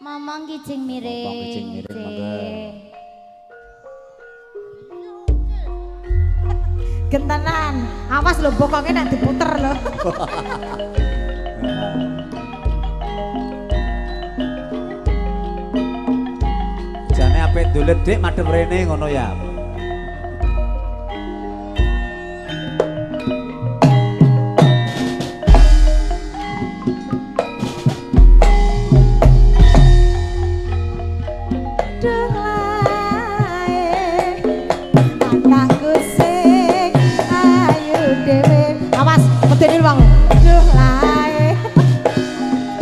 Momong kijing miring. Momong kijing miring monggo. Gentenan, awas lho bokonge nek diputer lho. Jane apik ndulet Dik madhep rene ngono ya. Medeni wong. Duh lae.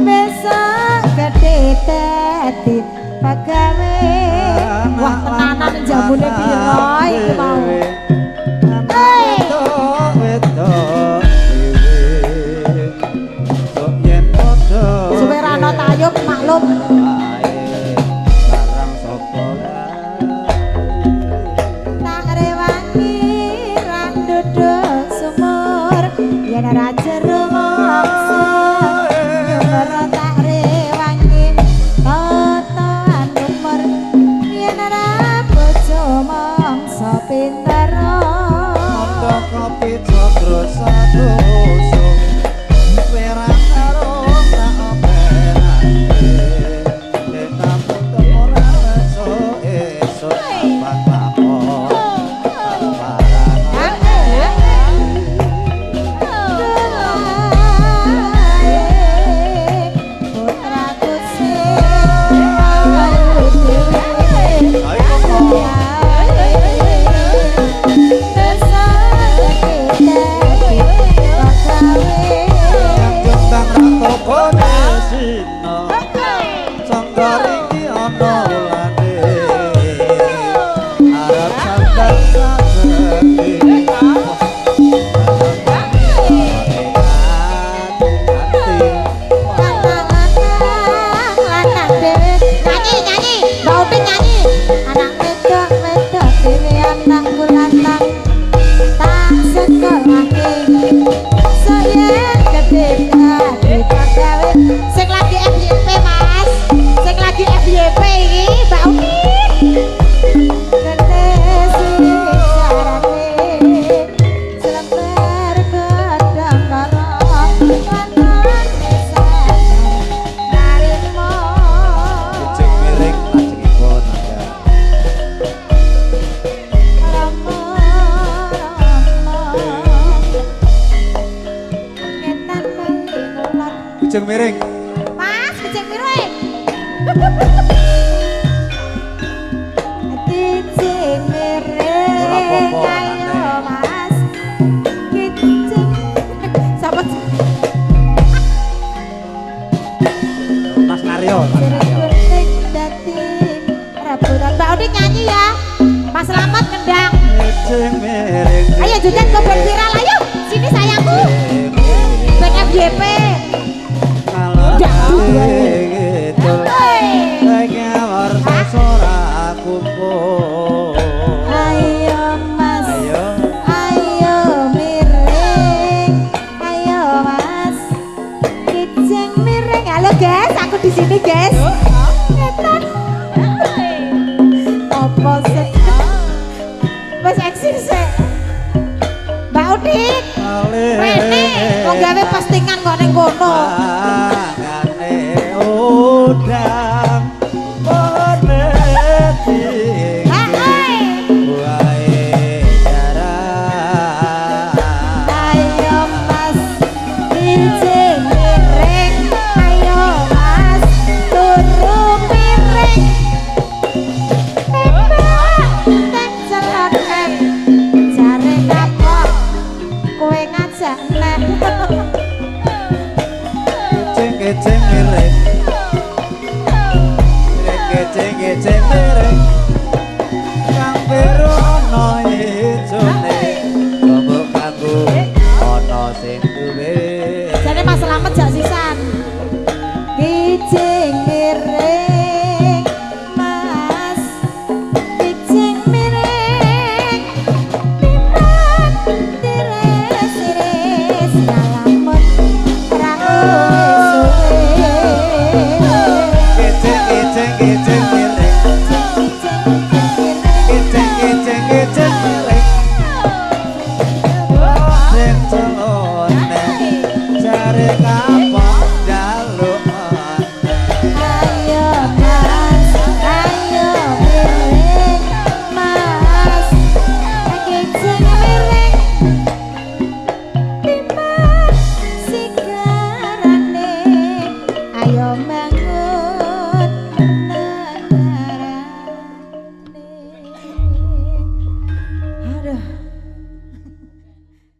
Besok gede dadi pagawe. Wah tenanan jambune piro iki mau. Supaya ana tayub maklum. Raja rumangsa nyumber tak rewangi totoan umur yen ora bojo mangsa pinter mondo kopi cokro sadoso werang karo tak openake enak ora esuk apa Kijing miring. Mas, kijing miring. Kijing miring. Ayo Mas. Kijing. Sahabat. Mas Naryo. Rebutan Mbak Odi nyanyi ya. Mas Slamet ngendang. Kijing miring. Ayo Jujan ke band viral ayo. Sini sayangku. Band FYP. Ayo Mas, ayo miring, ayo Mas, kijing miring. Halo guys, aku di sini guys. Ngetan. Apa sih? Wes eksis sih. Mbak Udit, Rene, mau gawe postingan kok ning kono. Udah.